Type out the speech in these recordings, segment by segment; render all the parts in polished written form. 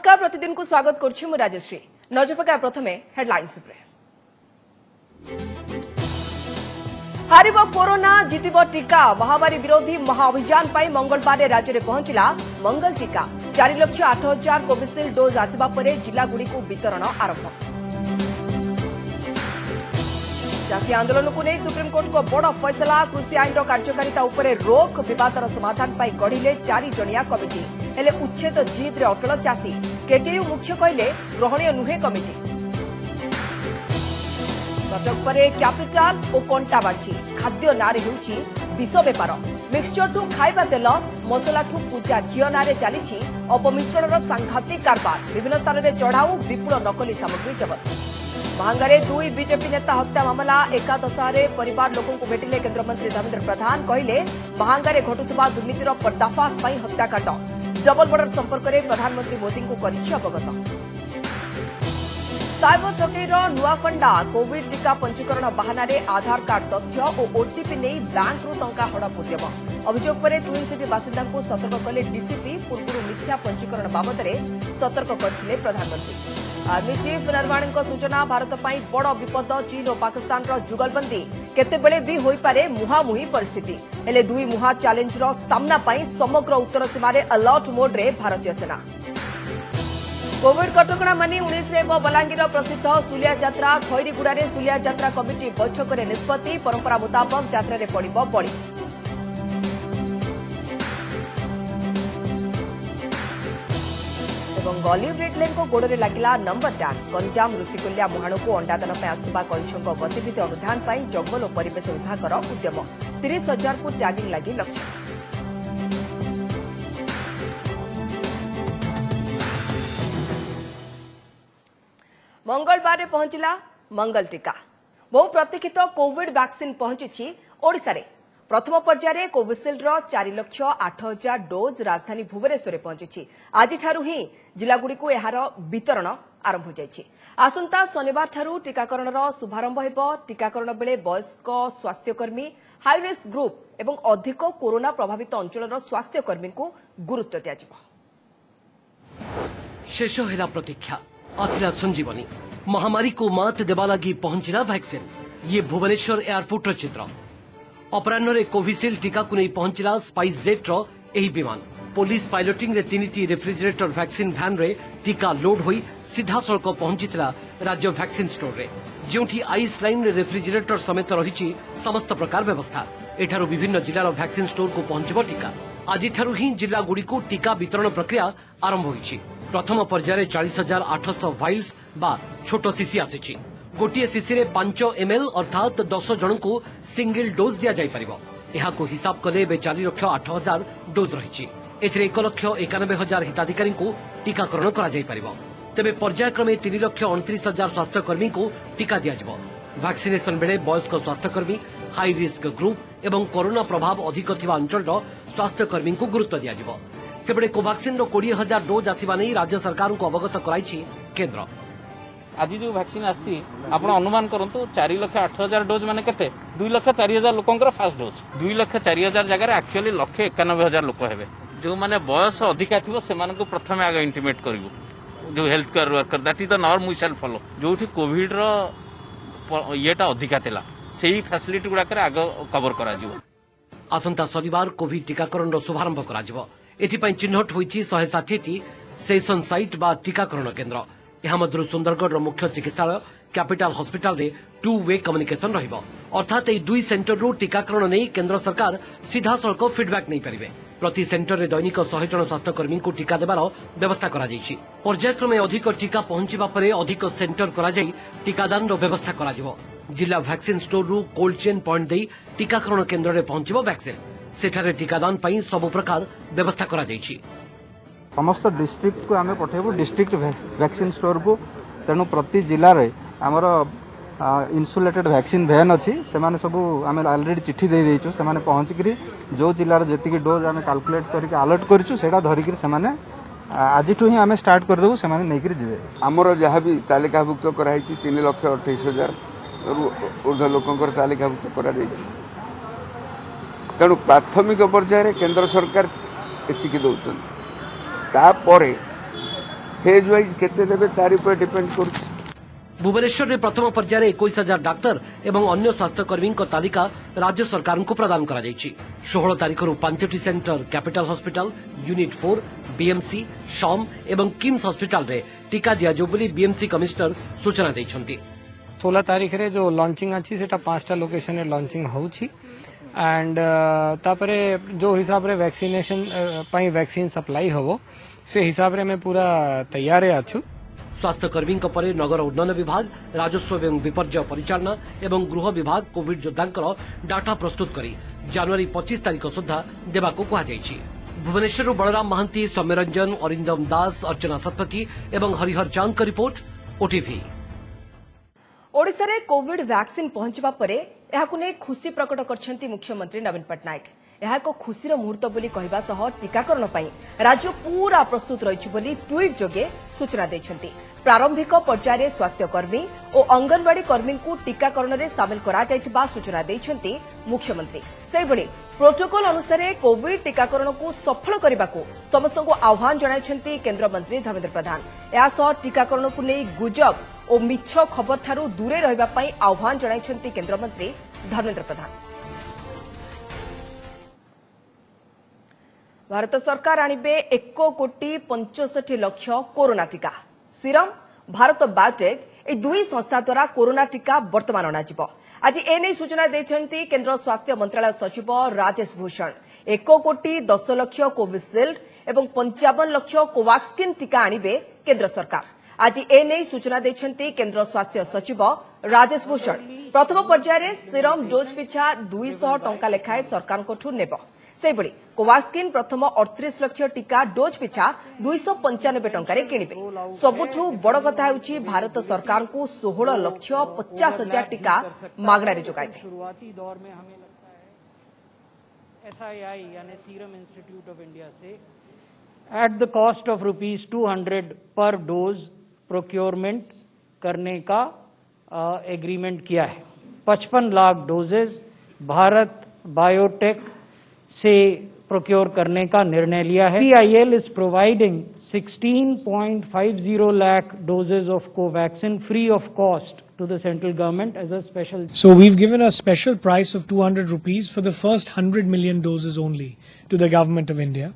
नमस्कार प्रतिदिन को स्वागत करुछि मु राजश्री। नजर पकाय प्रथमे हेडलाइंस उपरे। हारिबो कोरोना जीतिबो टीका महामारी विरोधी महाअभियान पाई मंगलवार राज्य में पहुंचला मंगल टीका 4,08,000 कोविशील्ड डोज आसवा परे जिला गुड़ी को वितरण आरंभ। चाषी आंदोलन को नहीं सुप्रीमकोर्ट को बड़ फैसला कृषि आईन कार्यकारिता उपरे रोक विवादर समाधान पाई गढ़िले 4 जणिया कमिटी हेले उच्छेद जिद रे अटल चाषी केकेयू मुख्य कहले ग्रहणीय नुहे कमिटी। कटक परे कैपिटाल और कंटाबाजी खाद्य नारे होउछि विष बेपार मिक्सचर ठू खाइबा तेल मसला ठू पूजा झियो नारे चली अपमिश्रणर सांघातिक कारबार विभिन्न स्थान में चढ़ाऊ विपुल नकली सामग्री जबत। महांगारे 2 बीजेपी नेता हत्या मामला एकादशारे परिवार लोकों को भेटिले केंद्रमंत्री धर्मेंद्र प्रधान कहले महांगारे घटुवा दुर्नीतिर पर्दाफाश पाई हत्याकांड डबल बॉर्डर संपर्क में प्रधानमंत्री मोदी को करिछि अवगत। साइबर ठकेईर नुआ फंडा कोविड टीका पंजीकरण बहाना आधार कार्ड तथ्य और ओटीपी नहीं बैंक रु टंका हड़प उद्यम अभियोग पर ट्विन सिटी बासिंदा को सतर्क कले डीसीपी पूर्व मिथ्या पंजीकरण बाबद सतर्क करथिले प्रधानमंत्री। आर्मी चीफ नरवाणे सूचना भारत पर बड़ विपद चीन और पाकिस्तान जुगलबंदी केतेबेले भी होई पारे मुहांमुही परिस्थिति हेले दुई मुहा चैलेंजर सामना पाई समग्र उत्तर सीमारे अलर्ट मोड रे भारतीय सेना। कोविड कटकणा मानि 19 बलांगीर प्रसिद्ध सुलिया यात्रा खैरीगुड़े सुलिया यात्रा कमिटी बैठक में निष्पत्ति परंपरा मुताबक यात्रा पड़िब बळी। बॉलीवुड रेडलाइन को गोड़े लगिला नंबर 10 गंजाम ऋषिकुल्या मुहाण को अंडादान आसुवा कईछों गतिविधि अनुधान पर जंगल और परिवेश विभाग उद्यम 30,000 को टैगिंग लगी लक्ष्य। मंगलवार पहुंचला मंगल टीका बहु प्रतीक्षित कोविड वैक्सीन पहुंची ओडिशा रे। प्रथम पर्यायर कोविशील्ड 4,08,000 डोज राजधानी भुवनेश्वर में पहुंची आज ही जिलागुड़ी को यार वितरण आरंभ हो जाएगी। आसंता शनिवार ठारू टीकाकरण शुभारंभ हेब। टीकाकरण बेले वयस्क स्वास्थ्यकर्मी हाई रिस्क ग्रुप एवं अधिक कोरोना प्रभावित अंचल स्वास्थ्यकर्मी को गुरुत्व दिया। शेष है प्रतीक्षा आसला संजीवनी महामारी को मात देवा लगी पहुंचला वैक्सीन। ये भुवनेश्वर एयरपोर्ट चित्र अपराह्न कोविशील्ड टीका को नहीं पहुंचला स्पाइस जेट एही विमान पुलिस पायलटिंग रे 3टी रेफ्रिजरेटर वैक्सीन भैन रे टीका लोड होई सीधा सड़क पहुंचीला राज्य वैक्सीन स्टोर रे जोठी आइस लाइन रे रेफ्रिजरेटर समेत रही समस्त प्रकार व्यवस्था। एठारू विभिन्न जिलार वैक्सीन स्टोर को पहुंचब टीका। आज ही जिला गुड़ी को टीका वितरण प्रक्रिया आरंभ होईछि। प्रथम पर्यायर 40,800 वाइल्स बा छोट सीसी आसी गोटे सीसी रे 5 ml अर्थात 10 जन को सिंगल डोज दिया जाय परिबो। एहा को हिसाब कले 4,08,000 डोज रही 1,91,000 हिताधिकारी को टीकाकरण करा जाय परिबो। तेबे पर्यायक्रमे 3,29,000 स्वास्थ्यकर्मी को टीका दिया जिवो। वैक्सीनेशन बेले वयस्क स्वास्थ्यकर्मी हाई रिस्क ग्रुप एवं कोरोना प्रभाव अधिक थिबा अंचल स्वास्थ्यकर्मी को गुरुत्व दिया जिवो। सेबडे कोवैक्सीन 20,000 डोज आसीबा नै राज्य सरकार को अवगत कराइछि केंद्र। आज जो वैक्सीन आसी आपण अनुमान करंतु 4,08,000 डोज माने केते 2,04,000 लोकंकर फास्ट डोज 2,04,000 जगह एक्चुअली 1,91,000 लोक हेबे जो माने बयस अधिका थिबो से मानको प्रथमे आगे इंटिमेट करिवो जो health care worker that is the norm we shall follow जोठी कोविड रो येटा अधिका थिला सेही फैसिलिटी गुडा करे आगे कवर करा जिवो। आसंता शनिवार कोविड टीकाकरण रो शुभारंभ करा जिवो। एथिपई चिन्हट होईछि 160टी सेशन साइट बा टीकाकरण केंद्र। यहाँ मध्य सुंदरगढ़ मुख्य चिकित्सालय कैपिटाल हॉस्पिटल रे 2 वे कम्युनिकेशन रहिबो अर्थात ए 2 सेंटर रो टीकाकरण नहीं केंद्र सरकार सीधा सड़क फीडबैक नहीं पारिबे। प्रति सेंटर रे दैनिक 100 जन स्वास्थ्यकर्मी को टीका देवार व्यवस्था करा जायछि। पर्यायक्रमे अधिक टीका पहुंचीबा परे अधिक सेंटर करा जाय टीकादान रो व्यवस्था करा जिवो। जिला वैक्सीन स्टोर रू कोल्ड चेन पॉइंट देई टीकाकरण केंद्र रे पहुंचीबो वैक्सीन। सेठारे टीकादान पई सब प्रकार व्यवस्था करा जायछि। समस्त डिस्ट्रिक्ट को आम पठेबू डिस्ट्रिक्ट वैक्सीन स्टोर को तेणु प्रति जिले में आमर इन्सुलेटेड वैक्सीन वैन अच्छी से सब आम अलरेडी चिठी दे देचु से पहुँचिकी जो जिलार जी डोज आम कैलकुलेट करके अलर्ट करूँ से धरिकी आज ही आम स्टार्ट करदेबू से जी आमर जहाँ भी तालिकाभुक्त कराई 3,28,000 ऊर्ध लोकंर तालिकाभुक्त करा तेणु प्राथमिक पर्यायर केंद्र सरकार एतिकी दौरान तापर फेज वाइज केते देबे तारि पर डिपेंड करूछ। भुवनेश्वर में प्रथम पर्यायर 21,000 डाक्तर एवं अन्य स्वास्थ्यकर्मी तालिका राज्य सरकार को प्रदान करा 16 तारीख 5टी centre capital hospital, unit 4, BMC, शॉम एवं किम्स हॉस्पिटल रे टीका दिया बोली बीएमसी कमिश्नर सूचना देइछंती। 16 तारीख रे जो लॉन्चिंग अच्छी सेटा 5टा लोकेशन रे लॉन्चिंग होउछि एंड तापरे जो हिसाब रे वैक्सीनेशन पई वैक्सीन सप्लाई होबो से हिसाब रे मैं पूरा तैयार अछु। स्वास्थ्यकर्मी परे नगर उन्नयन विभाग, राजस्व एवं विपर्यय परिचालना एवं गृह विभाग कोविड योद्धांकर डाटा प्रस्तुत करी जनवरी 25 तारीख सुधा देवाको कुहाଯାଇଛି। भुवनेश्वर बलराम महांती, सौम्यरंजन, अरिंदम दास, अर्चना सतपथी एवं हरिहर चांद का रिपोर्ट, ओटीवी। ओडिशा रे कोविड वैक्सीन पहुंचवा परे एहाकु नै खुशी प्रकट करछंती मुख्यमंत्री नवीन पटनायक। ଏହା ଏକ ଖୁସିର ମୁହୂର୍ତ୍ତ ବୋଲି କହିବା ସହ ଟିକାକରଣ ପାଇଁ ରାଜ୍ୟ ପୁରା ପ୍ରସ୍ତୁତ ରହିଛି ବୋଲି ଟ୍ୱିଟ୍ ଯୋଗେ ସୂଚନା ଦେଇଛନ୍ତି। ପ୍ରାରମ୍ଭିକ ପର୍ଯ୍ୟାୟରେ ସ୍ୱାସ୍ଥ୍ୟକର୍ମୀ ଓ ଅଙ୍ଗନବାଡି କର୍ମୀଙ୍କୁ ଟିକାକରଣରେ ସାମିଲ କରାଯାଇଥିବା ସୂଚନା ଦେଇଛନ୍ତି ମୁଖ୍ୟମନ୍ତ୍ରୀ। ସେହିଭଳି ପ୍ରୋଟୋକଲ ଅନୁସାରେ କୋଭିଡ୍ ଟିକାକରଣକୁ ସଫଳ କରିବାକୁ ସମସ୍ତଙ୍କୁ ଆହ୍ୱାନ ଜଣାଇଛନ୍ତି କେନ୍ଦ୍ରମନ୍ତ୍ରୀ ଧର୍ମେନ୍ଦ୍ର ପ୍ରଧାନ। ଏହାସହ ଟିକାକରଣକୁ ନେଇ ଗୁଜବ ଓ ମିଛ ଖବରଠାରୁ ଦୂରେଇ ରହିବା ପାଇଁ ଆହ୍ୱାନ ଜଣାଇଛନ୍ତି କେନ୍ଦ୍ରମନ୍ତ୍ରୀ ଧର୍ମେନ୍ଦ୍ର ପ୍ରଧାନ। भारत सरकार आणिबे 1,65,00,000 कोरोना टीका। सीरम, भारत बायोटेक ए दुई संस्था द्वारा कोरोना टीका वर्तमान अणाजिब। आज एने सूचना देते केंद्र स्वास्थ्य मंत्रालय सचिव राजेश भूषण। 1,10,00,000 कोविशील्ड एवं 55,00,000 कोवाक्सिन टीका आणिबे केंद्र सरकार। आज एने सूचना देते केंद्र स्वास्थ्य सचिव राजेश भूषण। प्रथम पर्यायर सीरम डोज पिछा 200 टंका लेखाएं सरकार नेब। सेबड़ी कोवाक्सिन प्रथम 38 लाख टीका डोज पिछा 295 टंकारे किणिबे। सबुठु बड़ कथा हेउछि भारत सरकार को 16,50,000 टीका मागणारे जोगाइबे। शुरुआती दौर में हमें लगता है SII यानी सीरम इंस्टीट्यूट ऑफ इंडिया से एट द कॉस्ट ऑफ ₹200 पर डोज प्रोक्योरमेंट करने का एग्रीमेंट किया है। 55 लाख डोजेज भारत बायोटेक से प्रोक्योर करने का निर्णय लिया है। CIL is providing 16.50 lakh doses of Covaxin free of cost to the central government as a special. So we've given a special price of ₹200 for the first 100 million doses only to the government of India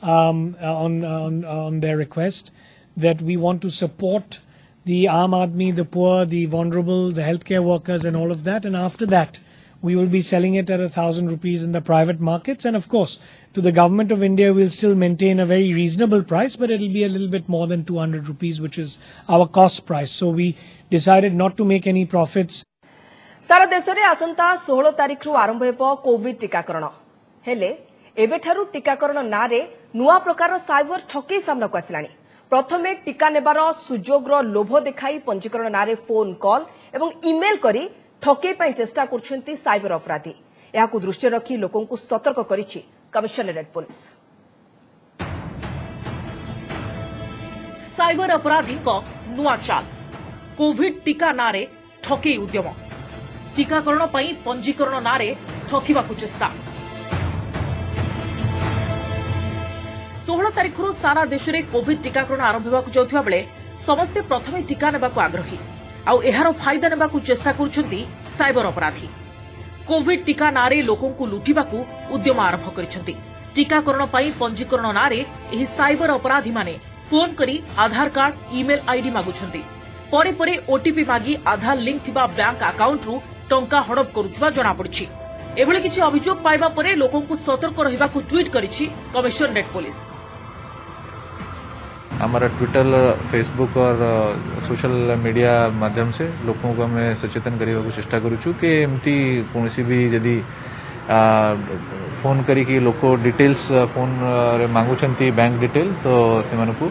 on their request that we want to support the Aam Aadmi, the poor, the vulnerable, the healthcare workers and all of that. And after that, we will be selling it at ₹1,000 in the private markets. And of course, to the government of India, we'll still maintain a very reasonable price, but it'll be a little bit more than ₹200, which is our cost price. So we decided not to make any profits. सारा देश में आसंता 16 तारीख रु आरंभ हेबो Covid टीकाकरण। हेले एबेठारु टीकाकरण नारे नुआ प्रकार साइबर ठकी सामना को आसिलानी। प्रथमे टीका नेबार सुजोगर लोभ देखाई पंजीकरण नारे फोन कॉल एवं ईमेल करी ठके पाई चेष्टा करछंती साइबर अपराधी। याकु दृष्टि रखी लोकों को सतर्क करिछि कमिशनरेट पुलिस। साइबर अपराधी को नुआ चाल कोविड टीका नारे ठके उद्यम टीकाकरण पाई पंजीकरण नारे ठकिबाकु चेष्टा। 16 तारीख सारा देश में कोविड टीकाकरण आरंभ होगाकु जाउथिबा बेले समस्ते प्रथमे टीका नेबाकु आग्रही आउ एहार फायदा नेबाकु चेष्टा करुछंती साइबर अपराधी। कोविड टीका नारे लोकों को लुटिबाकु उद्यम आरंभ करिसंती। टीकाकरण पाई पंजीकरण नारे एही साइबर अपराधी माने फोन करी आधार कार्ड, ईमेल आईडी मागुछंती। परे परे ओटीपी मागी आधार लिंक थिबा बैंक अकाउंट रु टंका हड़प करुथिबा जणा पड़िछि। एभଳି କିଛି अभियोग पाइबा परे लोकों को सतर्क रहिबाकु ट्वीट करिछि कमिशनरेट पुलिस। हमारा ट्विटर, फेसबुक और सोशल मीडिया माध्यम से लोगों को हमें सचेतन करने को चेष्टा करूँ कि एमती कौन भी जदि फोन करी लोक डिटेल्स फोन रे मांगुछंती बैंक डिटेल तो सेमान को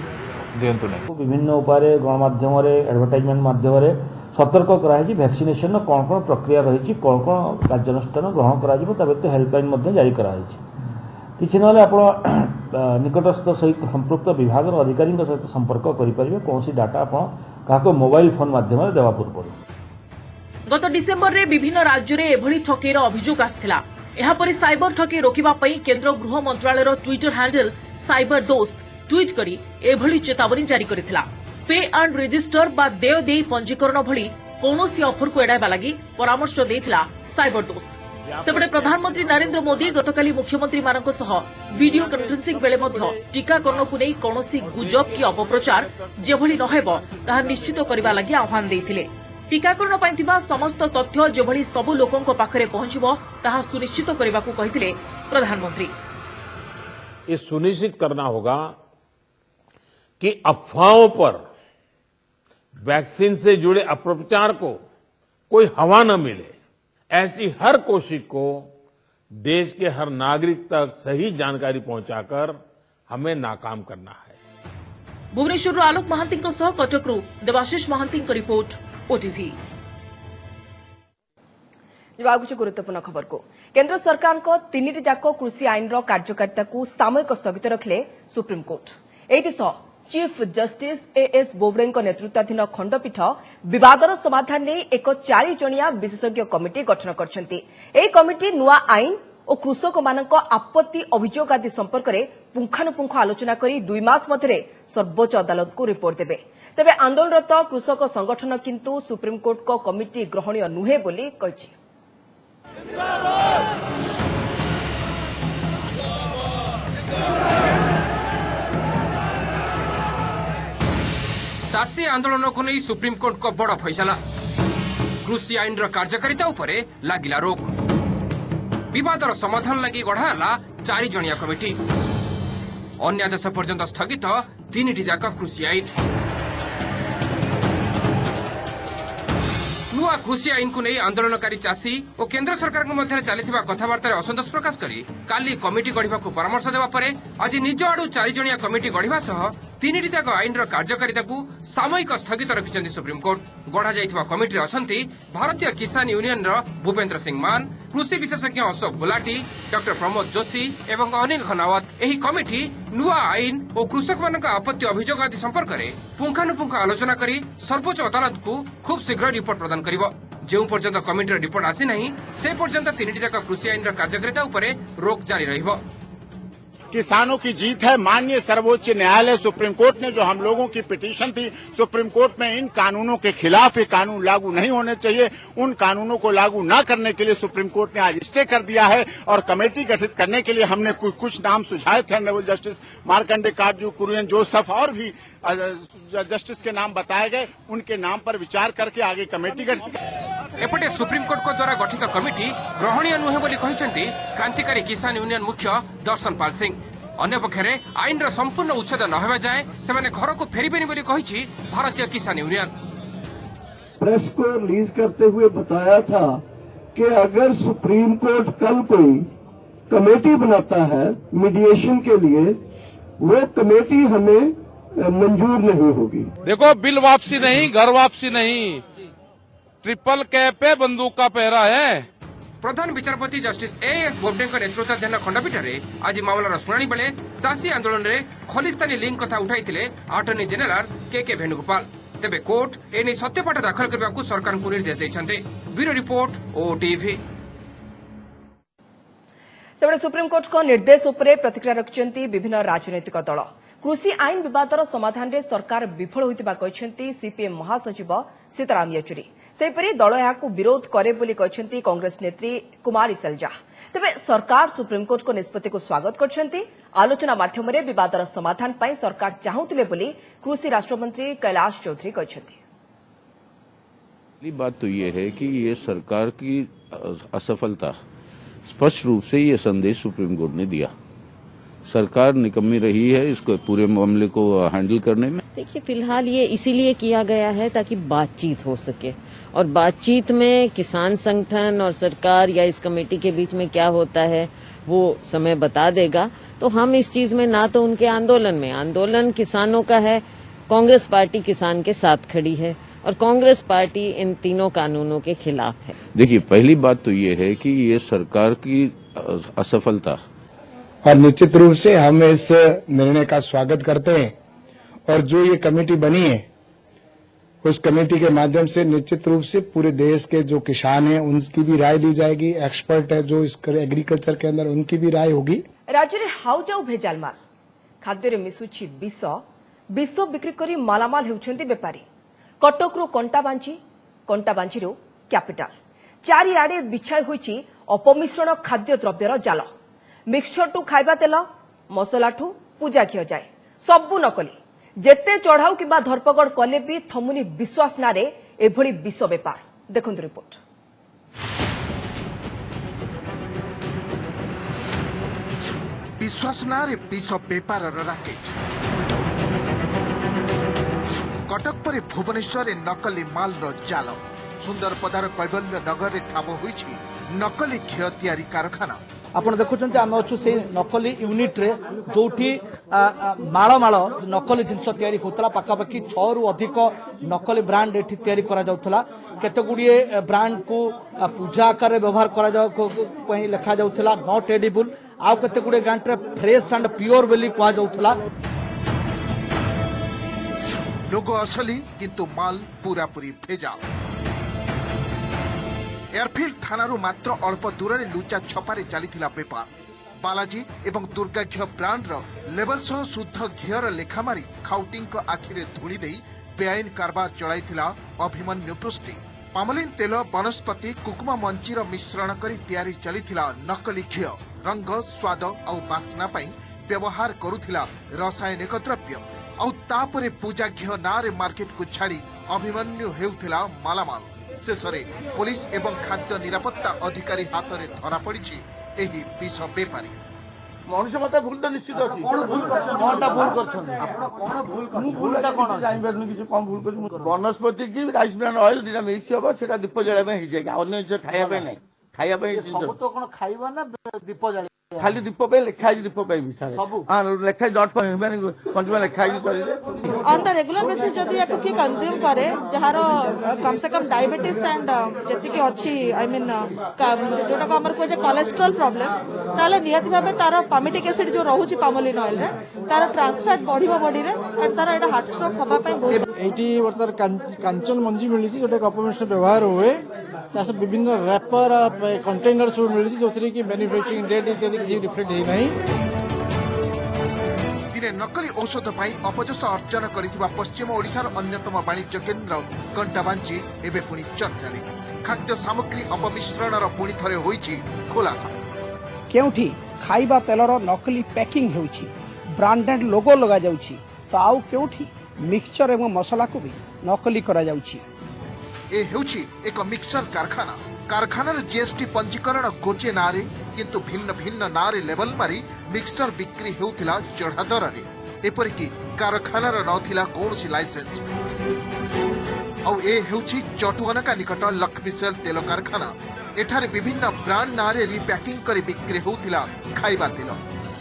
दियंतु नहीं। विभिन्न उपाय गणमाध्यम एडवर्टाइजमेंट माध्यम सतर्क कराई वैक्सीनेशन कौन कौन प्रक्रिया रही कौन कौन कार्यानुष्ठान ग्रहण कर हेल्पलाइन जारी कराई किसी ना आप निकटस्थ सहित संपृक्त विभाग अधिकारी सहित संपर्क करें कौन डाटा आप मोबाइल फोन माध्यम देवा पूर्व। गत डिसेम्बर रे विभिन्न राज्य में एभली ठकेर अभियोग आसिथिला। एहापरि साइबर ठके रोकिबा पई केंद्र गृह मंत्रालयर ट्विटर हैंडल साइबर दोस्त ट्वीट करी एभली चेतावनी जारी करथिला। पे एंड रजिस्टर बा देय देई पंजीकरण भली कौनसी ऑफर को एड़ाइबा लागि परामर्श देथिला साइबर दोस्त। सेपटे प्रधानमंत्री नरेंद्र मोदी गतकाली मुख्यमंत्री मानक सह वीडियो कॉन्फ्रेंसिंग बेले मध्य टीकाकरण को नहीं कौनसी गुजब कि अपप्रचार जेभली नहेब ताहा निश्चित करबा लागि आह्वान देथिले। टीकाकरण ପାଇଁ ଥିବା समस्त तथ्य जेभली सबु लोकंक पाखरे पहुंचबो ताहा सुनिश्चित करबाकू कहिथिले प्रधानमंत्री। ये सुनिश्चित करना होगा कि अफवाहों पर वैक्सीन से जुड़े अपप्रचार को कोई हवा न मिले। ऐसी हर कोशिश को देश के हर नागरिक तक सही जानकारी पहुंचाकर हमें नाकाम करना है। भुवनेश्वर आलोक महांती सह कटकरू देवाशीष महांती रिपोर्ट ओटीवी। गुरुत्वपूर्ण खबर को केंद्र सरकार को 3टी जाक कृषि आईन कार्यकारिता को सामयिक स्थगित रखिले सुप्रीमकोर्ट। एदिश चीफ जस्टिस एएस बोबड़े नेतृत्वाधीन खंडपीठ विवादर समाधान नहीं एक 4 जणिया विशेषज्ञ कमिटी गठन करछंती। एही कमिटी नुआ आईन और कृषक मानक आपत्ति अभियोग आदि संपर्क में पुंखानुपुंख आलोचना करी 2 मास मध्य सर्वोच्च अदालत को रिपोर्ट देबे। तेबे आंदोलनरत कृषक संगठन किंतु सुप्रीमकोर्ट को कमिटी ग्रहणीय नुहे बोली कहिछि। चाषी आंदोलन को नहीं सुप्रीमकोर्ट को बड़ फैसला। कृषि आईन कार्यकारिता उपरे लागिला रोक। विवादर समाधान लगी गढ़ाला 4 जणिया कमिटी। अन्यादेश पर्यंत स्थगित 3टी जाक कृषि आईन। नुआ कृषि आईन को नहीं आंदोलनकारी चाषी और केंद्र सरकार मध्य चलता कथबार्ता असंतोष प्रकाश करी काली कमिटी गढ़ा परामर्श देवा परे आज निज आड़ू 4 जणिया कमिटी गढ़ा सह 3टी जाक आईन कार्यकारिता को सामयिक स्थगित रखिछन्ती सुप्रीमकोर्ट। गढ़ा जाइथिबा कमिटी अछन्ती भारतीय किसान यूनियन भूपेन्द्र सिंह मान, कृषि विशेषज्ञ अशोक गुलाटी, डॉक्टर प्रमोद जोशी एवं अनिल खनावत। एही कमिटी नुआ आईन और कृषक मानक आपत्ति अभियोग आदि संपर्क में पुंखानुपुंख आलोचना करी सर्वोच्च अदालत को खूब शीघ्र रिपोर्ट प्रदान करिबो। जो पर्यंत कमिटी रिपोर्ट आसी नहीं से पर्यंत 3टी जाक कृषि आईन कार्यकारिता उपरे रोक जारी रहिबो। किसानों की जीत है। माननीय सर्वोच्च न्यायालय सुप्रीम कोर्ट ने जो हम लोगों की पिटीशन थी सुप्रीम कोर्ट में इन कानूनों के खिलाफ ये कानून लागू नहीं होने चाहिए, उन कानूनों को लागू न करने के लिए सुप्रीम कोर्ट ने आज स्टे कर दिया है और कमेटी गठित करने के लिए हमने कुछ नाम सुझाए थे। ऑनरेबल जस्टिस मार्कंडे काटजू, कुरियन जोसेफ और भी जस्टिस के नाम बताए गए। उनके नाम पर विचार करके आगे कमेटी गठित। एपटे सुप्रीमकोर्ट को द्वारा गठित कमिटी ग्रहणीय नुहे बोली कहिसेंती क्रांतिकारी किसान यूनियन मुख्य दर्शन पाल सिंह। अन्य पक्षरे आईन रो संपूर्ण उच्छेद न होबा जाए सेमाने घर को फेरिबेनी बोली कहिछि भारतीय किसान यूनियन। प्रेस को रिलीज करते हुए बताया था कि अगर सुप्रीम कोर्ट कल कोई कमेटी बनाता है मीडिएशन के लिए, वो कमेटी हमें मंजूर नहीं होगी। देखो, बिल वापसी नहीं, घर वापसी नहीं, ट्रिपल कैप पे बंदूक का पहरा है। प्रधान विचारपति जस्टिस एएस बोबडे नेतृत्वाधीन खंडपीठ में आज मामलार शुणाणी बेले चाषी आंदोलन में खलिस्तानी लिंक कथा उठाई अटर्नी जेनेराल के वेणुगोपाल। तेबे कोर्ट एने सत्यपाठ दाखल करने को सरकार को निर्देश देते। Bureau report OTV. सेबड़े सुप्रीमकोर्ट को निर्देश उपरे प्रतिक्रिया रखिछन्ती विभिन्न राजनैतिक दल। कृषि आईन विवादर समाधान रे सरकार विफल होइतिबा कहिछन्ती सीपीएम महासचिव सीताराम येचुरी। सेपरी दल याकू विरोध करे बोली कहिछन्ती कांग्रेस नेत्री कुमारी सैलजा। तेबे सरकार सुप्रीमकोर्ट को निष्पत्ति को स्वागत करछन्ती। आलोचना माध्यम रे विवादर समाधान पई सरकार चाहुतिले बोली कृषि राष्ट्रमंत्री कैलाश चौधरी कहिछन्ती। पहली बात तो ये है कि ये सरकार की असफलता स्पष्ट रूप से ये संदेश सुप्रीम कोर्ट ने दिया। सरकार निकम्मी रही है इसको पूरे मामले को हैंडल करने में। देखिए, फिलहाल ये इसीलिए किया गया है ताकि बातचीत हो सके और बातचीत में किसान संगठन और सरकार या इस कमेटी के बीच में क्या होता है वो समय बता देगा। तो हम इस चीज में ना तो उनके आंदोलन किसानों का है, कांग्रेस पार्टी किसान के साथ खड़ी है और कांग्रेस पार्टी इन तीनों कानूनों के खिलाफ है। देखिए, पहली बात तो ये है कि ये सरकार की असफलता और निश्चित रूप से हम इस निर्णय का स्वागत करते हैं और जो ये कमेटी बनी है उस कमेटी के माध्यम से निश्चित रूप से पूरे देश के जो किसान हैं उनकी भी राय ली जाएगी। एक्सपर्ट है जो इस एग्रीकल्चर के अंदर उनकी भी राय होगी। राज्य में हाउ जाऊ भेजाल माल खाद्य मिशुछि विष विष बिक्री करी मालामाल हेउछन्ति बेपारी। कटकरू कंटाबांची कैपिटल चारिआडे बिछाई होइछि अपमिश्रण खाद्य द्रव्यर जाल। मिक्सचर टू खाइबा तेल मसला ठू पूजा घिओ जाए सबु नकली। जेते चढ़ाऊ किबा धरपकड़ कले भी थमुनी विश्वास नारे एभली विष बेपार। देखंतु रिपोर्ट। विश्वास नारे विष बेपार राकेट। कटक पर भुवनेश्वर नकली माल जाल। सुंदर पदार कैवल्य नगर में ठाब होइछि नकली घिओ तैयारी कारखाना। आपण देखुछन आम अच्छु से नकली यूनिट रे जोठी माळ माळ नकली जिनस तैयारी होतला। पाखापाखि 6 रु अधिक नकली ब्रांड एठी तैयारी करा जाउथला। केते गुडिये ब्रांड को पूजा आकार रे व्यवहार करा जाउ पई लिखा जाउथला नॉट एडिबल। आ केते गुडिये ब्रांड रे फ्रेश एंड प्योर बेली कुआ जाउथला। लोगो असली किंतु माल पूरा पूरी भेजाल। एयरफील्ड थानारू मात्र अल्प दूर में लुचा छपारे चलीथिला बेपार। बालाजी एवं दुर्गा घिओ ब्रांड लेवल सह शुद्ध घिओर लेखा मारी खाउटी आखिरे धूली दे बेआईन कारबार चलाइथिला अभिमन्यु पृष्टि। पामलिन तेल वनस्पति कुकुमा मंचीर मिश्रण करी तैयारी चलीथिला नकली घिओ। रंग स्वाद और बास्ना पई व्यवहार करुथिला रासायनिक द्रव्य। आउ तापरे पूजा घिओ नारे मार्केट को छाड़ी अभिमन्यु हेउथिला मालामाल। शेषरे पुलिस एवं खाद्य निरापत्ता अधिकारी हाथ में धरा पड़ी एही विष बेपारी। मनुष्य मत भूल तो निश्चित अच्छी वनस्पति की राइस ब्रांड ऑयल दीटा मिक्स हम से दीप जलाइए अन्य खाया ना खाइबा ना दीप जल खाली दीप लिखाई दीप लिखाई डॉट कंज्यूमर लिखाई ऑन द रेगुलर बेसिस जदि याको की कंज्यूम करे जहार कम से कम डायबिटीज एंड जति अच्छी आई मीन जोटा को हमर कोइ कोलेस्ट्रॉल प्रॉब्लम ताले नियति भाबे तार पामिटिक एसिड जो रहउची पामोलिन ऑयल रे तार ट्रांसफैट बढ़िबो बॉडी रे एंड तार एटा हार्ट स्ट्रोक होबा पई बहुत 80 वर्तर कांचन मंजी मिली जोटा अपमिश्रण व्यवहार हुए तास विभिन्न रैपर कंटेनर सब मिली जोथरे की मैन्युफैक्चरिंग डेट इत्यादि किसी डिफरेंट है नहीं। दिने नकली औषध पाई अपजस अर्जन करिथिबा पश्चिम ओडिशार अन्यतम वाणिज्य केन्द्र कंटाबांची एबे पुनी चर्चारे। खाद्य सामग्री अपमिश्रणर पुनी थरे होईछि खुलासा। केउठी खाइबा तेलर नकली पैकिंग हेउछि ब्रांडेड लोगो लगा जाउछि तो आउ केउठी मिक्सचर एवं मसला को भी नकली करा जाउछि। ए हेउछि एक मिक्सचर कारखाना। कारखानार जीएसटी पंजीकरण गोचे नारे किंतु भिन्न भिन्न नारे लेवल मारी मिक्सचर बिक्री हेउथिला चढ़ा दରରେ। एपरिकी कारखानार नथिला कोनसी लाइसेंस। आउ ए हेउछि चटुअनका निकट लक्ष्मी सेल तेल कारखाना। एठारे विभिन्न ब्रांड नारे रिपैकिंग करी बिक्री हेउथिला खाइबा तेल।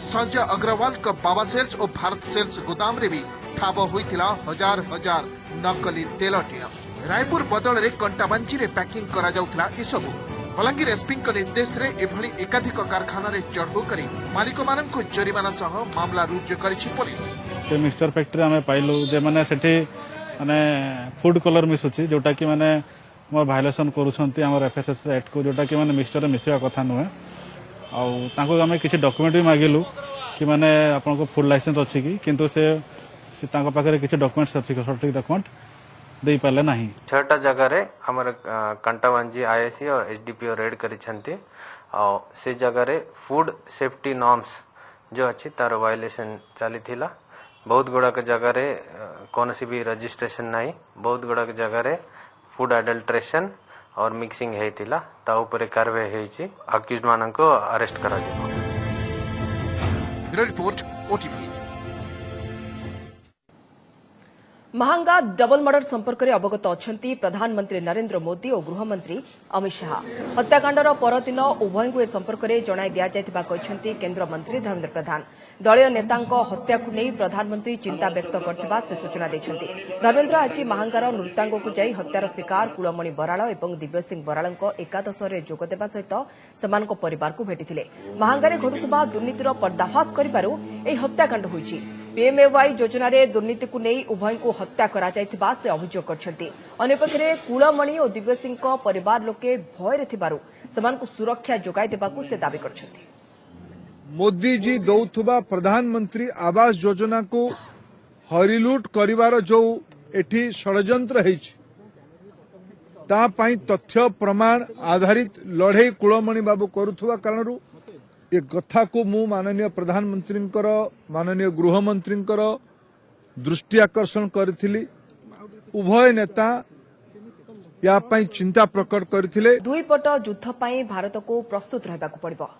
संजय अग्रवाल का बाबा सेल्स और भारत सेल्स गोदाम रे भी ठाब होइथिला हजार हजार नकली तेल टीण। रायपुर बदल रे कंटाबांची रे पैकिंग करा जाउथला एसबु। बलांगीर एसपी निर्देश रे एभली एकाधिक कारखाना रे चढ़ऊ करी मालिक माननको जरिमाना सह मामला रुजु करिछि पुलिस। से मिक्सचर फैक्ट्री आमे पाइलु जे माने सेठी माने फूड कलर मिसुछि जोटा कि माने मोर वायलेशन करूछंती हमर एफएसएस एक्ट को जोटा कि माने मिक्सचर मिसेवा कथा नुहे। आ तांको आमे किछि डॉक्यूमेंट भी मागिलु कि माने आपनको फूड लाइसेंस अछि कि किंतु से तांको पाखरे किछि डॉक्यूमेंट सर्टिफिकेट डॉक्यूमेंट दे पाले नहीं। 6टा जगह रे हमर कंटाबांजी आईएससी और एचडीपीओ रेड करिछंती और से जगह रे फूड सेफ्टी नॉर्म्स जो अछि तार वायलेशन चली थिला। बहुत गुड़ा के जगह रे कोनसी भी रजिस्ट्रेशन नहीं। बहुत गुड़ा के जगह रे फूड एडल्ट्रेशन और मिक्सिंग हेतिला ता ऊपर कार्रवाई हेछि। अक्यूज्ड मानको अरेस्ट करा जेबो। Report OTV. Mahanga double murder संपर्क में अवगत अच्छा प्रधानमंत्री नरेंद्र मोदी और गृहमंत्री अमित शाह। हत्याकांडर परदिन उभय को संपर्क में जणाई दि जाती केन्द्र मंत्री धर्मेन्द्र प्रधान। दलीय नेता हत्या को नहीं प्रधानमंत्री चिंता व्यक्त करथिबा से सूचना देछंती। धर्मेन्द्र आज महांगार नृतांग को जाई हत्यार शिकार कुलमणि बराल और दिव्य सिंह बराल एकादश में जोगदेवा सहित सेमानक परिवार को भेटिथिले। महांगारे घटुथिबा दुर्नीतिर पर्दाफाश करिबारु एही हत्याकांड होईछि। पीएमएवाई योजना दुर्नीति को नहीं उभय को हत्या करा जायथिबा से अभियोग करछंती। अन्यपक्षे कुलमणि और दिव्य सिंह परिवार लोके भय रे थिबारु सेमानकु सुरक्षा जोगाई देबाकू से दाबी करछंती। मोदी जी दौथुबा प्रधानमंत्री आवास योजना को हरिलुट करिवार जो एठी षडयंत्र हेछि ता पई तथ्य प्रमाण आधारित लड़े कुलमणि बाबू करुथुवा कारणरू ए कथा को मु माननीय प्रधानमंत्री माननीय गृहमंत्री दृष्टि आकर्षण करथिली। उभय नेता या पई चिंता प्रकट करथिले। दुई पट युद्ध पई भारत को प्रस्तुत रहबाकू पड़िबो।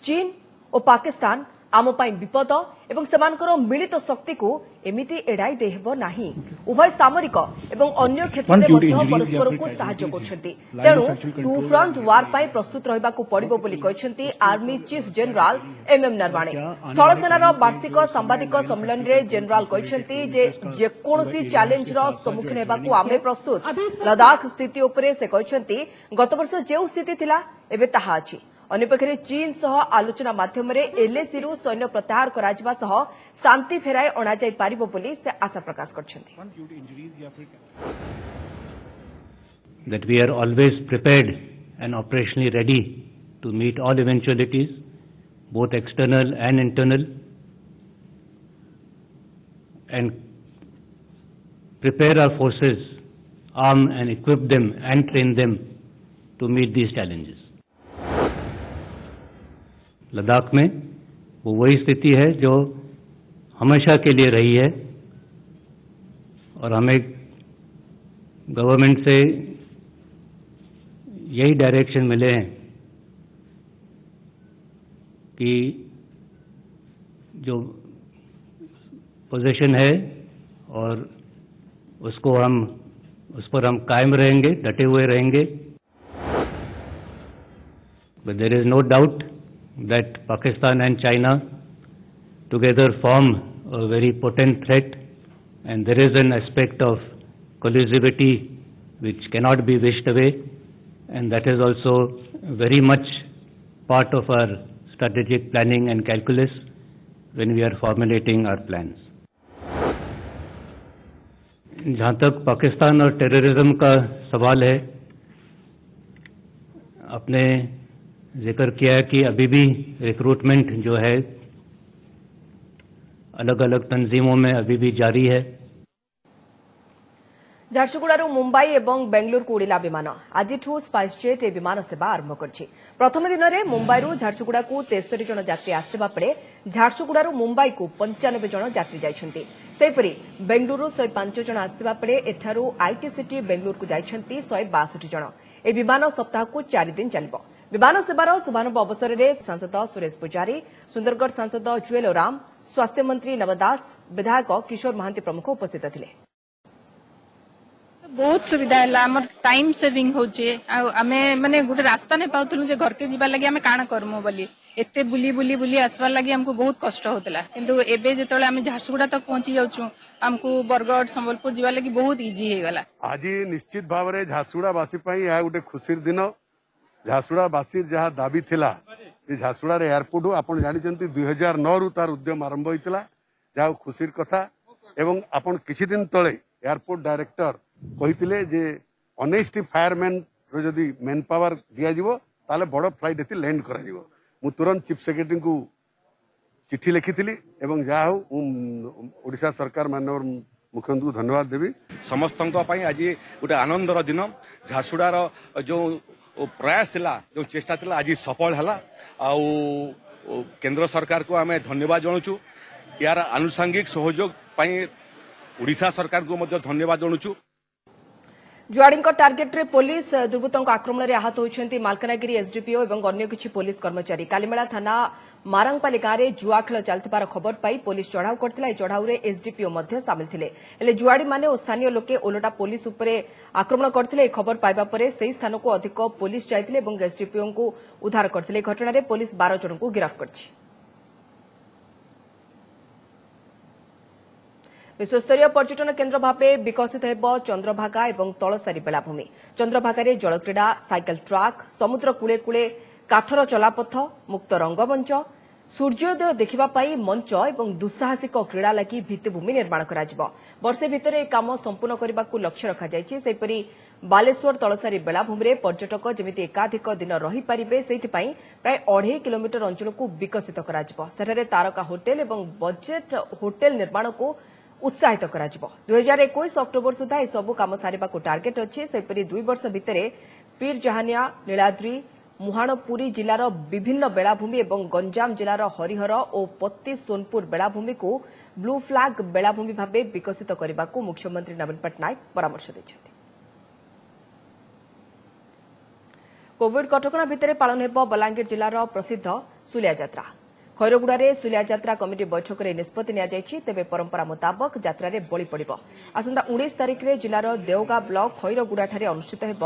चीन और पाकिस्तान आम पई विपद एवं सेमानकर मिलित शक्ति को एमिति एड़ाई देहबो नाही। उभय सामरिक एवं अन्य क्षेत्र में मध्य परस्पर को सहायता करछंती। तेणु टू फ्रंट वार पई प्रस्तुत रहबाकू पड़िबो बोली कहछंती army chief general M M Naravane. स्थल सेनार वार्षिक सांबादिक सम्मेलन रे जनरल कहछंती जे कोनोसी चैलेंज रो सम्मुखीन हेबाकू आमे प्रस्तुत। लद्दाख स्थिति उपरे से कहछंती गत वर्ष जे स्थिति थिला एबे ताहा अछि। अन्यपक्षे चीन सह आलोचना माध्यम एलएसी रु सैन्य प्रत्याहार कराजिबा सह शांति फेराई अणाଯାଇ पारिबो बोली से आशा प्रकाश करछन्ती। That we are always prepared and operationally ready to meet all eventualities, both external and internal, and prepare our forces, arm and equip them and train them to meet these challenges. Ladakh में वो वही स्थिति है जो हमेशा के लिए रही है और हमें गवर्नमेंट से यही डायरेक्शन मिले हैं कि जो पोजीशन है और उस पर हम कायम रहेंगे, डटे हुए रहेंगे। But there is no doubt that Pakistan and China together form a very potent threat, and there is an aspect of collusivity which cannot be wished away, and that is also very much part of our strategic planning and calculus when we are formulating our plans. जहाँ तक पाकिस्तान और terrorism का सवाल है, आपने जिक्र किया है कि अभी भी रिक्रूटमेंट जो है अलग अलग तंजीमों में अभी भी जारी है। झारसुगुड़ारू मुंबई एवं बेंगलुरु को उड़िला विमान आज स्पाइस जेट ए विमान सेवा आरंभ करछि। प्रथम दिन में मुंबईरू झारसुगुड़ा को 63 जन यात्री आसवा बेले झारसुगुड़ारू मुंबई को 95 जन यात्री जाइछन्ति। सेहिपरि बेंगलुरु 105 जन आसवा बेले एठारू आईटी सिटी बेंगलुरु को जाइछन्ति 162 जन। ए विमान सप्ताह को 4 दिन चलिबो। विमान सेवार शुभारंभ अवसर में सांसद सुरेश पुजारी, सुंदरगढ़ सांसद जुएल ओराम, स्वास्थ्य मंत्री नव दास, विधायक किशोर महांती प्रमुख उपस्थित थिले। बहुत सुविधा है, टाइम सेविंग होचे। आमे माने गोटे रास्ता नहीं पाउथलु जे घर के जीवा लगी आमे काना करमु बोली एते बुली बुली बुली आसवार लगी हमको बहुत कष्ट होतला, किंतु एबे जेतले आमे झारसुगुड़ा तक पहुंची जाउछु हमको बरगढ़ संबलपुर जीवा लगी बहुत इजी हे गला। आज निश्चित भाव रे झारसुगुड़ा वासी पई या गोटे खुशीर दिन। झारसुगुड़ा वासी जहाँ दाबी थिला जे झारसुगुड़ा रे एयरपोर्ट आपण जानिचंती 2009 रु तार उद्यम आरंभ होइतिला, जा खुशीर कथा। एवं आपण किछि दिन तळे एयरपोर्ट डायरेक्टर कहितिले जे ऑनेस्टी फायरमैन रो जदी मैन पावर दिया जिवो ताले बड़ फ्लाइट एति लैंड करा जिवो। मु तुरंत चीफ सेक्रेटरी को चिट्ठी लिखिथिली एवं जा हो ओडिशा सरकार माननीय मुख्यमंत्री को धन्यवाद देवी। समस्तंक पई आज गोटे आनंदर दिन। झारसुगुड़ार जो प्रयास थिला, जो चेष्टा थिला आज सफल हला। केंद्र सरकार को आमे धन्यवाद जणाउछु। यार आनुषंगिक सहयोग पई ओडिशा सरकार को मध्य धन्यवाद जणाउछु। जुआड़ी टार्गेट रे पुलिस दुर्बृत्तों आक्रमण में आहत होती मालकानगिरी एसडीपीओ और अन्य किछि पुलिस कर्मचारी। कालीमेला थाना मारांगपाली गांव में जुआ खेल चलतिबार खबर पाई पुलिस चढ़ाऊ करथिला। चढ़ाऊ रे एसडीपीओ मध्य शामिल थिले, हेले जुआड़ी माने और स्थानीय लोके ओलटा पुलिस उपरे आक्रमण करथिले। खबर पाइबा परे सेही स्थान को अधिक पुलिस जाइथिले और एसडीपीओ को उद्धार करथिले। घटना रे पुलिस 12 जन को गिरफ्त करछि। विश्वस्तरीय पर्यटन केन्द्र भावे विकसित हेब चंद्रभागा और तलसारी बेलाभूमि। चंद्रभागा जलक्रीड़ा, साइकेल ट्राक, समुद्र कूले कूले काठर चलापथ, मुक्त रंगमंच, सूर्योदय देखा मंच और दुस्साहसिक क्रीड़ा लगी भित्तिभूमि निर्माण कर वर्षे भितर काम संपूर्ण करने को लक्ष्य रखा। बालेश्वर तलसारी बेलाभूमि पर्यटक जमिति एकाधिक दिन रहीपारे से प्राय 2.5 किलोमीटर अंचल को विकसित कर तारका होटेल और बजेट होटेल निर्माण को उत्साहित कर 2021 अक्टोबर सुधा यह सबू काम सारिबा को टार्गेट अच्छी से 2 वर्ष भितर पीर जहानिया नीलाद्री मुहाणपुरी जिलार विभिन्न बेलाभूमि और गंजाम जिलार हरिहर और पत्ती सोनपुर बेलाभूमि को ब्लू फ्लैग बेलाभूमि भाव विकसित करने को मुख्यमंत्री नवीन पट्टनायक परामर्श देते। कोविड कटकणा भितर पालन हेब बलांगीर जिलार प्रसिद्ध सुलिया यात्रा। खैरगुड़े सुलिया यात्रा कमिटी बैठक में निष्पत्ति नियाଯାଇଛି। तेबे परंपरा मुताबक यात्रा बलि पड़िब। आसंता 19 तारिख में जिलार देवगा ब्लॉक खैरगुड़ाठारे अनुष्ठित हेब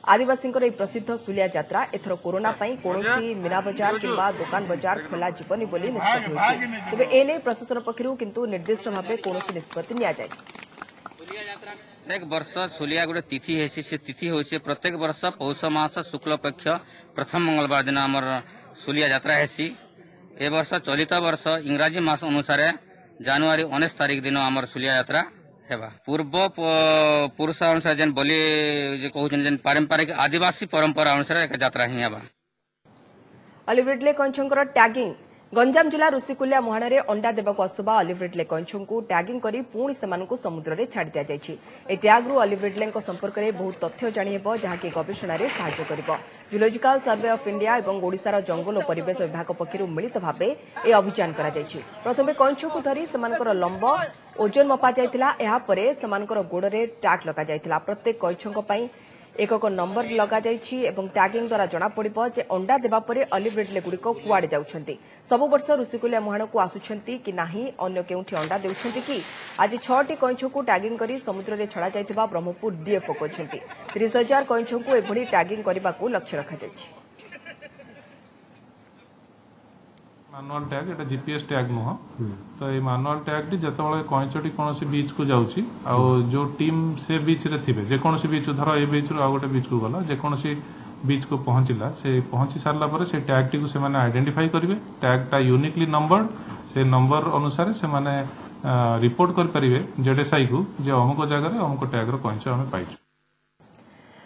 आदिवासी प्रसिद्ध सुलिया यात्रा। एथर कोरोना पई कोनोसी मीना बजार किंबा दुकान बजार खोला जीवनी बोली निष्पत्ति होइछि। तेबे एने प्रशासन पक्षरु किंतु निर्दिष्ट भाबे कोनोसी निष्पत्ति निया जाय। प्रत्येक वर्ष सुलिया गोटे तिथि है से तिथि होइछे प्रत्येक वर्ष पौष मास शुक्ल पक्ष प्रथम मंगलवार दिन हमर सुलिया यात्रा हेसी। ए वर्ष चलित वर्ष इंग्राजी मास अनुसार जनवरी 19 तारिख दिन हमर सुलिया यात्रा हेबा। पूर्व पुरुष अनुसार जेन बोली जे कहउछन जेन पारंपरिक आदिवासी परंपरा अनुसार एक यात्रा ही हेबा। ऑलिव रिडले कंचंकर टैगिंग। गंजाम जिला ऋषिकुलिया मुहाणे अंडा देवाक आसुवा ऑलिव रिडले कंचों को टैगिंग करी पुणी सेमानकु समुद्र में छाड़ी दिया जायछि। ए टैग्रु ऑलिव रिडले संपर्क में बहुत तथ्य जानिहेब जहाँकि गवेषणा साहाय्य करिब। जूलॉजिकल सर्वे ऑफ इंडिया और ओडिशार जंगल और परिवेश विभाग पक्षरु मिलित भावे ए अभियान करा जायछि। प्रथमे कंचों को धरी सेमानकर लंब ओजन मपा जायतिला। एहा परे सेमानकर गोड़रे टैग लगा जायतिला। प्रत्येक कंचों पई एक नंबर लगा जायछि एवं टैगिंग द्वारा जना पड़िबो जे अंडा देबा परे ऑलिव रिडले गुड़िक कुआड़े जाउछन्ति। सब वर्ष ऋषिकुलिया मुहाण को आसुछन्ति कि नाही अन्य केउठी अंडा देउछन्ति कि आज 6टी कंचों को टैगिंग करी समुद्र में छड़ा जायतिबा ब्रह्मपुर डीएफओ कहछन्ति। 30,000 कंचों को एभली टैगिंग करबा को लक्ष्य रखा जायछि। मैनुअल टैग एटा जीपीएस टैग नुह तो ये मैनुअल टैग टी जतबळे कइचटी कोनोसी बीच को जाउची आ जो टीम से बीच रे थिबे जे कोनोसी बीच धर ए बीच रो आ गोटे बीच को गला जे कोनोसी बीच को पहुंचिला से पहुंची सारला परे से टैग टी को से माने आइडेंटिफाई करिवे। टैग टा यूनिकली नंबर्ड से नंबर अनुसार से माने रिपोर्ट कर परिवे जेडएसआई को जे अमुक जगह रे अमुक टैग रो कइच हम पाइछु।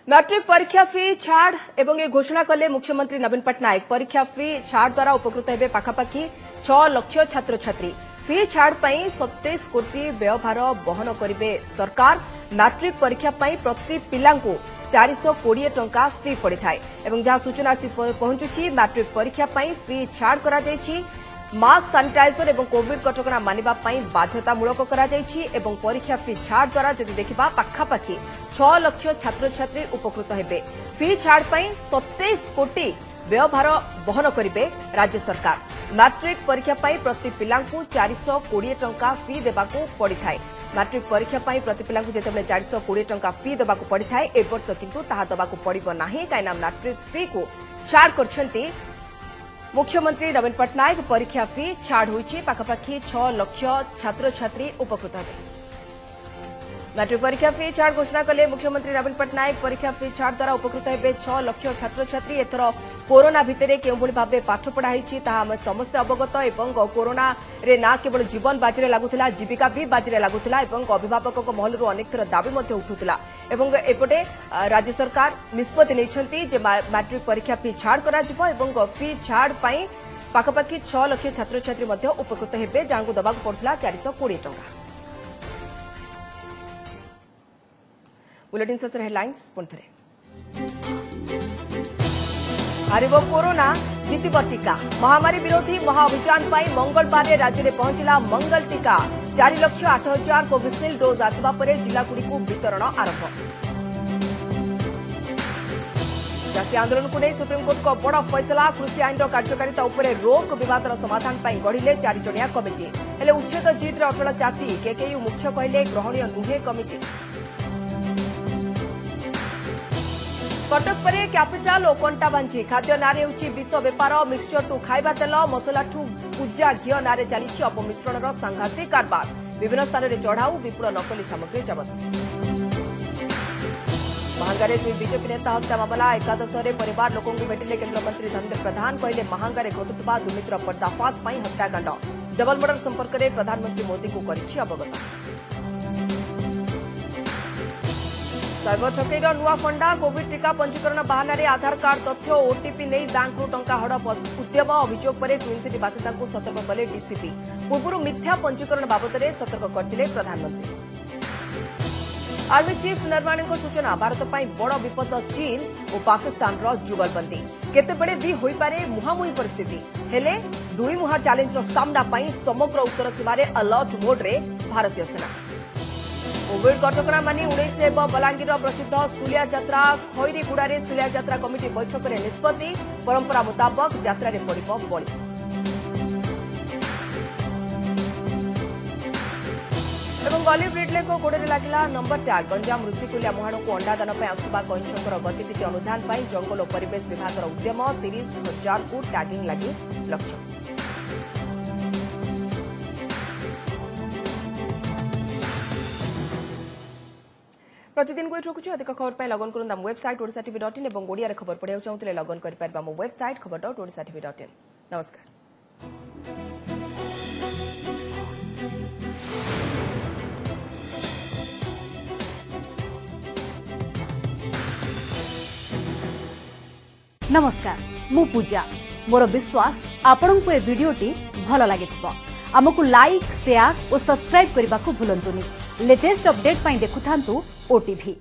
मैट्रिक परीक्षा फी छाड़ एवं ये घोषणा कले मुख्यमंत्री नवीन पट्टनायक। परीक्षा फी छाड़ द्वारा उपकृत हेबे पाखापाखि 6 लाख छात्र छात्री। फी छाड़ पई 27 कोटी व्ययभार बहन करिवे सरकार। मैट्रिक परीक्षा पई प्रति पिलांकु 420 टंका फी पड़ी थाए एवं जहां सूचना आसी पहुंचुची मैट्रिक परीक्षा पई फी छाड़ करा जायछि। मास्क सानिटाइजर एवं कोविड कटकणा मानिबा पई बाध्यतामूलक करा जायछि एवं परीक्षा फी छाड़ द्वारा जदि देखिबा पाखापाखि 6 लाख छात्र छात्री उपकृत हेबे। फी छाड़ पई 27 कोटी व्ययभार बहन करिवे राज्य सरकार। मैट्रिक परीक्षा पई प्रति पिलांकु 420 टंका फी देबाकू पड़ी थाए। मैट्रिक परीक्षा पई प्रति पिलांकु जेतेबेले 420 टंका फी देबाकू पड़ी थाए ए वर्ष किंतु ताहा देबाकू पड़िबो नाही काइना मैट्रिक फी को छाड़ करछंती मुख्यमंत्री नवीन पट्टनायक। परीक्षा फी छाड़ होइछि पाखापाखि 6 लाख छात्र छात्री उपकृत हेबे। मैट्रिक परीक्षा फी छाड़ घोषणा कले मुख्यमंत्री नवीन पट्टनायक। परीक्षा फी छाड़ द्वारा उपकृत हेबे 6 लाख छात्र छात्री। एथर कोरोना भितर केउभଳି भाबे पाठ पढ़ा होइछि ताहा हम समस्त अवगत एवं कोरोना रे ना केवल जीवन बाजिरे लागुथिला जीविका भी बाजिरे लागुथिला एवं अभिभावक महलरू अनेक थर दाबी मध्ये उठुथिला एवं एपटे राज्य सरकार निष्पत्ति नेछंती जे मैट्रिक परीक्षा फी छाड़ करा जिवो एवं फी छाड़ पई पाखापाखि 6 लाख छात्र छात्री मध्ये उपकृत हेबे जांगु दबाक पड़थला 420 टंका। बुलेटिन शेष हेडलाइंस पुनथरे। हारिबो कोरोना जीतिब टीका। महामारी विरोधी महाअभियान पाई मंगलवार राज्य में पहुंचला मंगल टीका। 4,08,000 कोविशील्ड डोज आसवा परे जिलागुड़िक वितरण आरंभ। चाषी आंदोलन को नहीं सुप्रीमकोर्ट को बड़ फैसला। कृषि आईन कार्यकारिता उपरे रोक विवादर समाधान पाई गढ़िले 4 जणिया कमिटी। हेले उच्छेद जिद्रे अटल चाषी केकेयू मुख्य कहले ग्रहणीय नुहे कमिटी। कटक परे कैपिटाल और कंटा बांझी खाद्य नारे होची विष बेपार। मिक्सचर टू खाइबा तेल मसला ठू पूजा घी नारे चली अपमिश्रण सांघातिक कारबार। विभिन्न स्थान में चढ़ाऊ विपुल नकली सामग्री जबत। महांगारे 2 बीजेपी नेता हत्या मामला। एकादश परिवार लोकों भेटिले केन्द्रमंत्री धर्मेन्द्र प्रधान कहले महांगारे घटुवा दुर्नीतिर पर्दाफाश पर हत्याकांड। डबल मर्डर संपर्क में प्रधानमंत्री मोदी को करिछि अवगत। साइबर ठकेईर नुआ फंडा कोविड टीका पंजीकरण बहाना आधार कार्ड तथ्य और ओटीपी नहीं बैंक टंका हड़प उद्यम अभियोग पर ट्विन सिटी बासिंदा सतर्क कले डीसीपी पूर्व मिथ्या पंजीकरण बाबद में सतर्क करते प्रधानमंत्री। आर्मी चीफ नरवाणे सूचना भारत बड़ विपद चीन और पाकिस्तान जुगलबंदी केतेबेले भी होई पारे मुहांमुही परिस्थिति हेले दुई मुहा चैलेंज सामना समग्र उत्तर सीमार अलर्ट मोड्रे भारतीय सेना। कोविड कटकणा मानि 19 बलांगीर प्रसिद्ध सुलिया यात्रा खैरीगुड़े सुलिया यात्रा कमिटी बैठक में निष्पत्ति परंपरा मुताबक यात्रा पड़िब बलि। गली ब्रिडले को गोड़े लगिला नंबर टैग गंजाम ऋषिकुलिया मुहाण को अंडादान आसुवा कईंछर गतिविधि अनुधान जंगल और परिवेश विभाग उद्यम 30,000 को टैगिंग लगी लक्ष्य। प्रतिदिन को रखुଛୁ अधिक खबर पाई लगन करंदा वेबसाइट odisatv.in और ओडिया रे खबर पढिया चाहूतले लगन करि पारबा मो वेबसाइट खबर.odisatv.in। नमस्कार। नमस्कार मु पूजा मोर विश्वास आपण को ए वीडियोटी भल लगे आमको लाइक शेयर और सब्सक्राइब करने को भूलंतुनि लेटेस्ट अपडेट देखुथांतु ओटीवी।